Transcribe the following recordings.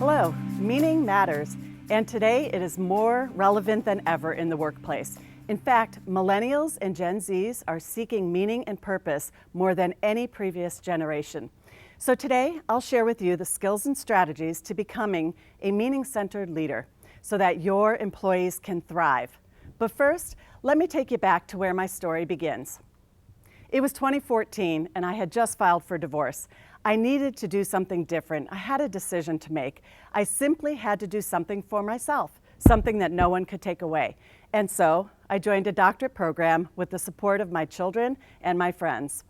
Hello, meaning matters, and today it is more relevant than ever in the workplace. In fact, millennials and Gen Zs are seeking meaning and purpose more than any previous generation. So today, I'll share with you the skills and strategies to becoming a meaning-centered leader so that your employees can thrive. But first, let me take you back to where my story begins. It was 2014, and I had just filed for divorce. I needed to do something different. I had a decision to make. I simply had to do something for myself, something that no one could take away. And so I joined a doctorate program with the support of my children and my friends.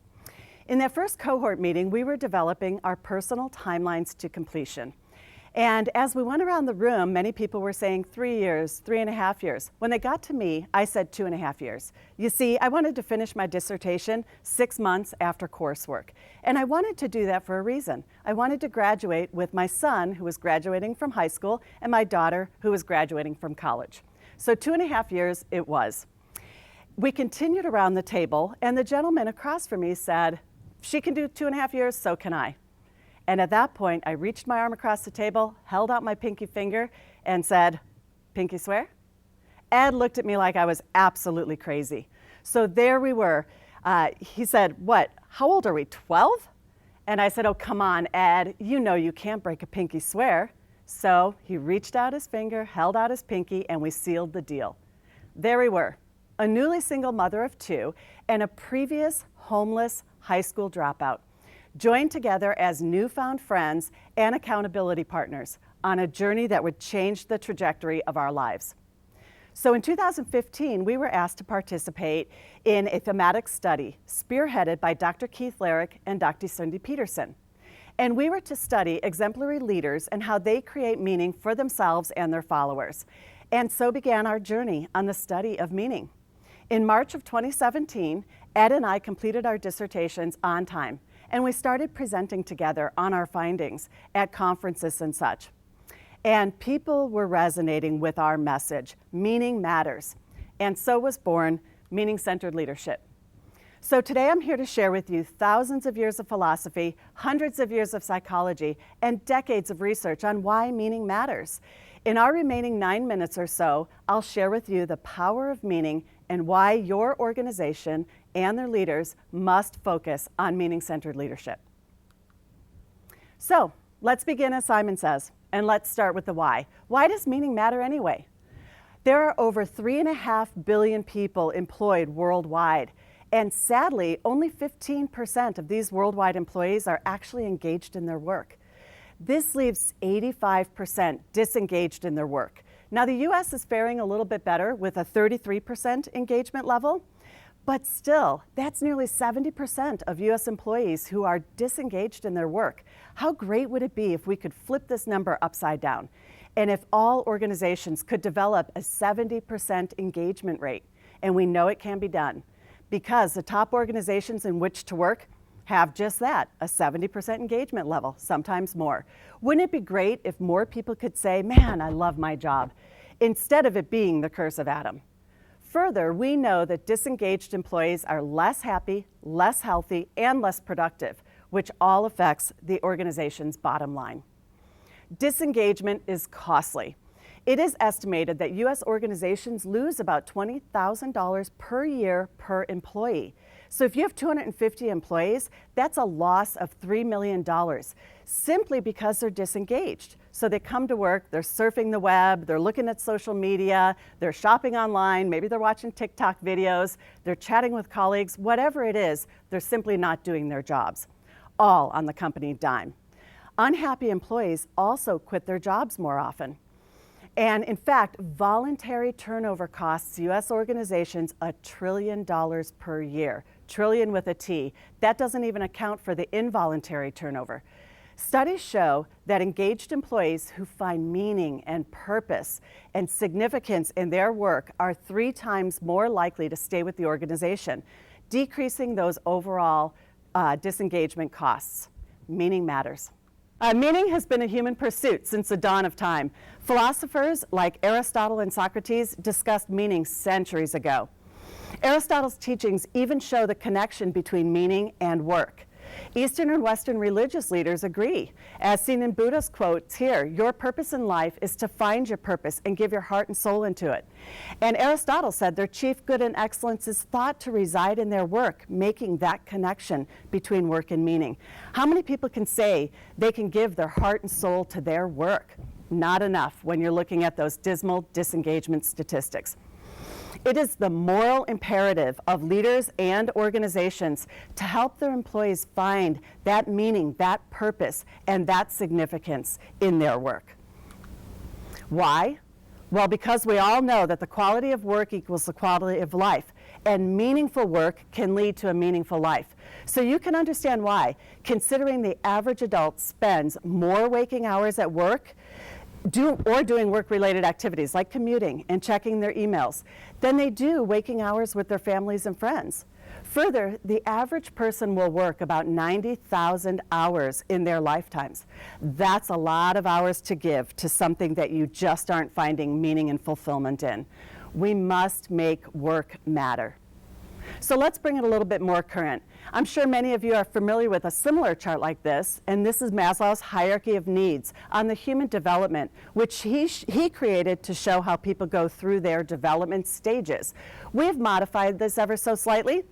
In that first cohort meeting, we were developing our personal timelines to completion. And as we went around the room, many people were saying 3 years, 3.5 years. When they got to me, I said 2.5 years. You see, I wanted to finish my dissertation 6 months after coursework. And I wanted to do that for a reason. I wanted to graduate with my son, who was graduating from high school, and my daughter, who was graduating from college. So 2.5 years it was. We continued around the table, and the gentleman across from me said, "She can do 2.5 years, so can I." And at that point, I reached my arm across the table, held out my pinky finger, and said, "Pinky swear?" Ed looked at me like I was absolutely crazy. So there we were. He said, "What, how old are we, 12? And I said, "Oh, come on, Ed, you know you can't break a pinky swear." So he reached out his finger, held out his pinky, and we sealed the deal. There we were, a newly single mother of 2 and a previous homeless high school dropout, joined together as newfound friends and accountability partners on a journey that would change the trajectory of our lives. So in 2015, we were asked to participate in a thematic study spearheaded by Dr. Keith Larrick and Dr. Cindy Peterson. And we were to study exemplary leaders and how they create meaning for themselves and their followers. And so began our journey on the study of meaning. In March of 2017, Ed and I completed our dissertations on time, and we started presenting together on our findings at conferences and such. And people were resonating with our message, meaning matters. And so was born Meaning-Centered Leadership. So today I'm here to share with you thousands of years of philosophy, hundreds of years of psychology, and decades of research on why meaning matters. In our remaining 9 minutes or so, I'll share with you the power of meaning and why your organization and their leaders must focus on meaning-centered leadership. So let's begin as Simon says, and let's start with the why. Why does meaning matter anyway? There are over 3.5 billion people employed worldwide, and sadly, only 15% of these worldwide employees are actually engaged in their work. This leaves 85% disengaged in their work. Now, the US is faring a little bit better with a 33% engagement level, but still, that's nearly 70% of US employees who are disengaged in their work. How great would it be if we could flip this number upside down? And if all organizations could develop a 70% engagement rate? And we know it can be done because the top organizations in which to work have just that, a 70% engagement level, sometimes more. Wouldn't it be great if more people could say, "Man, I love my job," instead of it being the curse of Adam? Further, we know that disengaged employees are less happy, less healthy, and less productive, which all affects the organization's bottom line. Disengagement is costly. It is estimated that US organizations lose about $20,000 per year per employee. So if you have 250 employees, that's a loss of $3 million simply because they're disengaged. So they come to work, they're surfing the web, they're looking at social media, they're shopping online, maybe they're watching TikTok videos, they're chatting with colleagues, whatever it is, they're simply not doing their jobs, all on the company dime. Unhappy employees also quit their jobs more often. And in fact, voluntary turnover costs US organizations $1 trillion per year, trillion with a T. That doesn't even account for the involuntary turnover. Studies show that engaged employees who find meaning and purpose and significance in their work are 3 times more likely to stay with the organization, decreasing those overall disengagement costs. Meaning matters. Meaning has been a human pursuit since the dawn of time. Philosophers like Aristotle and Socrates discussed meaning centuries ago. Aristotle's teachings even show the connection between meaning and work. Eastern and Western religious leaders agree. As seen in Buddha's quotes here, your purpose in life is to find your purpose and give your heart and soul into it. And Aristotle said their chief good and excellence is thought to reside in their work, making that connection between work and meaning. How many people can say they can give their heart and soul to their work? Not enough when you're looking at those dismal disengagement statistics. It is the moral imperative of leaders and organizations to help their employees find that meaning, that purpose, and that significance in their work. Why? Well, because we all know that the quality of work equals the quality of life, and meaningful work can lead to a meaningful life. So you can understand why, considering the average adult spends more waking hours at work doing work-related activities like commuting and checking their emails than they do waking hours with their families and friends. Further, the average person will work about 90,000 hours in their lifetimes. That's a lot of hours to give to something that you just aren't finding meaning and fulfillment in. We must make work matter. So let's bring it a little bit more current. I'm sure many of you are familiar with a similar chart like this, and this is Maslow's Hierarchy of Needs on the human development, which he created to show how people go through their development stages. We've modified this ever so slightly,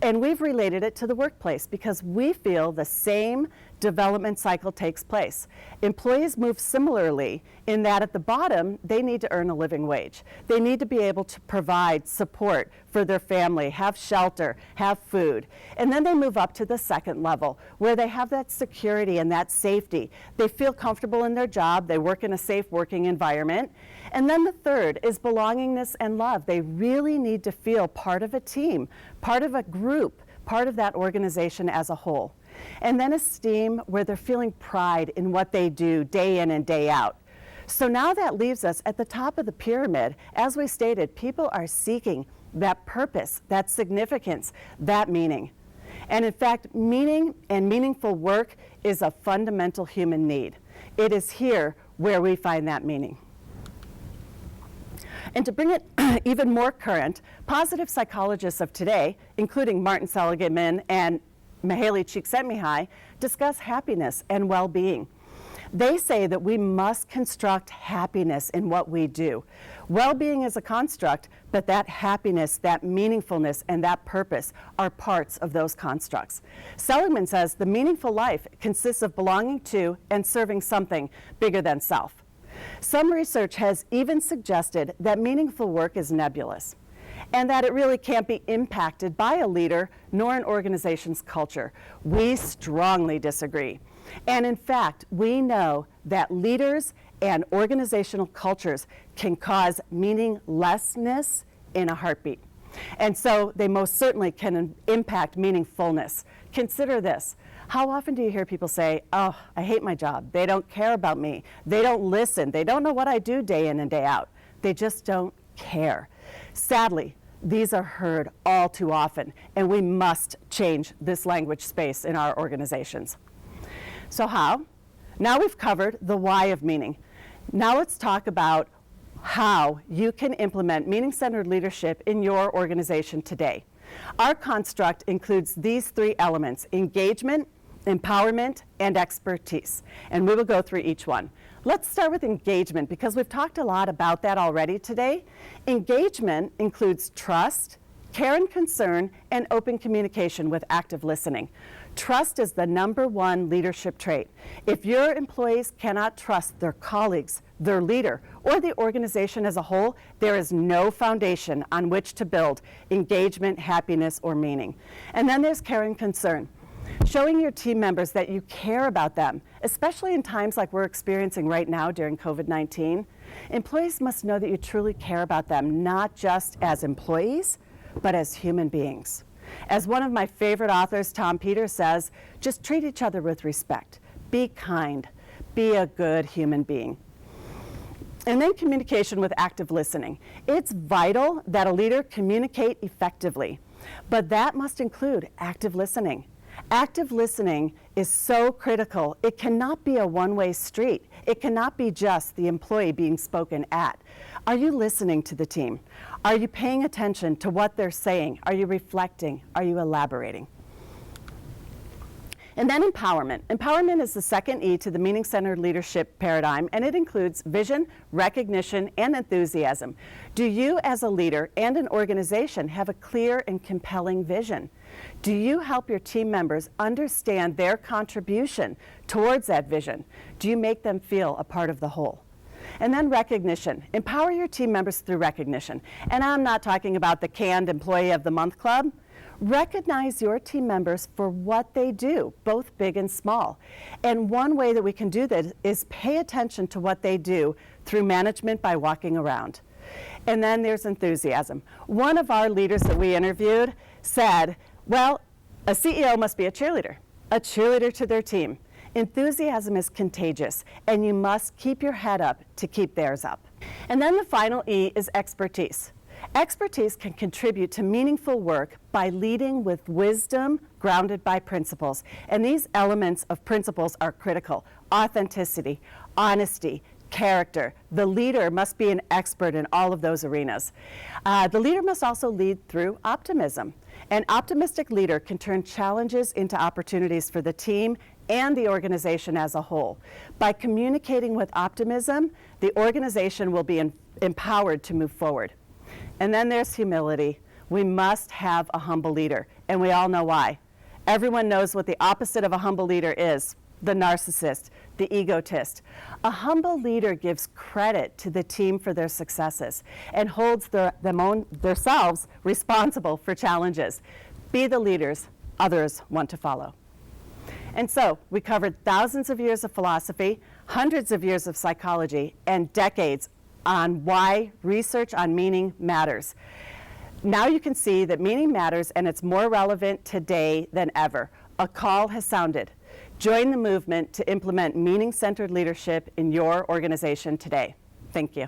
and we've related it to the workplace because we feel the same development cycle takes place. Employees move similarly in that at the bottom, they need to earn a living wage. They need to be able to provide support for their family, have shelter, have food. And then they move up to the second level where they have that security and that safety. They feel comfortable in their job. They work in a safe working environment. And then the third is belongingness and love. They really need to feel part of a team, part of a group, part of that organization as a whole. And then esteem, where they're feeling pride in what they do day in and day out. So now that leaves us at the top of the pyramid. As we stated, people are seeking that purpose, that significance, that meaning. And in fact, meaning and meaningful work is a fundamental human need. It is here where we find that meaning. And to bring it even more current, positive psychologists of today, including Martin Seligman and Mihaly Csikszentmihalyi, discuss happiness and well-being. They say that we must construct happiness in what we do. Well-being is a construct, but that happiness, that meaningfulness, and that purpose are parts of those constructs. Seligman says the meaningful life consists of belonging to and serving something bigger than self. Some research has even suggested that meaningful work is nebulous, and that it really can't be impacted by a leader nor an organization's culture. We strongly disagree. And in fact, we know that leaders and organizational cultures can cause meaninglessness in a heartbeat. And so they most certainly can impact meaningfulness. Consider this. How often do you hear people say, "Oh, I hate my job. They don't care about me. They don't listen. They don't know what I do day in and day out. They just don't care." Sadly, these are heard all too often, and we must change this language space in our organizations. So how? Now we've covered the why of meaning. Now let's talk about how you can implement meaning-centered leadership in your organization today. Our construct includes these three elements: engagement, empowerment, and expertise. And we will go through each one. Let's start with engagement because we've talked a lot about that already today. Engagement includes trust, care and concern, and open communication with active listening. Trust is the #1 leadership trait. If your employees cannot trust their colleagues, their leader, or the organization as a whole, there is no foundation on which to build engagement, happiness, or meaning. And then there's care and concern. Showing your team members that you care about them, especially in times like we're experiencing right now during COVID-19. Employees must know that you truly care about them, not just as employees, but as human beings. As one of my favorite authors, Tom Peters, says, just treat each other with respect. Be kind. Be a good human being. And then communication with active listening. It's vital that a leader communicate effectively, but that must include active listening. Active listening is so critical. It cannot be a one-way street. It cannot be just the employee being spoken at. Are you listening to the team? Are you paying attention to what they're saying? Are you reflecting? Are you elaborating? And then empowerment. Empowerment is the second E to the meaning-centered leadership paradigm, and it includes vision, recognition, and enthusiasm. Do you as a leader and an organization have a clear and compelling vision? Do you help your team members understand their contribution towards that vision? Do you make them feel a part of the whole? And then recognition. Empower your team members through recognition. And I'm not talking about the canned Employee of the Month Club. Recognize your team members for what they do, both big and small. And one way that we can do that is pay attention to what they do through management by walking around. And then there's enthusiasm. One of our leaders that we interviewed said, well, a CEO must be a cheerleader to their team. Enthusiasm is contagious, and you must keep your head up to keep theirs up. And then the final E is expertise. Expertise can contribute to meaningful work by leading with wisdom grounded by principles. And these elements of principles are critical: authenticity, honesty, character. The leader must be an expert in all of those arenas. The leader must also lead through optimism. An optimistic leader can turn challenges into opportunities for the team and the organization as a whole. By communicating with optimism, the organization will be empowered to move forward. And then there's humility. We must have a humble leader, and we all know why. Everyone knows what the opposite of a humble leader is: the narcissist, the egotist. A humble leader gives credit to the team for their successes and holds themselves responsible for challenges. Be the leaders others want to follow. And so we covered thousands of years of philosophy, hundreds of years of psychology, and decades on why research on meaning matters. Now you can see that meaning matters, and it's more relevant today than ever. A call has sounded. Join the movement to implement meaning-centered leadership in your organization today. Thank you.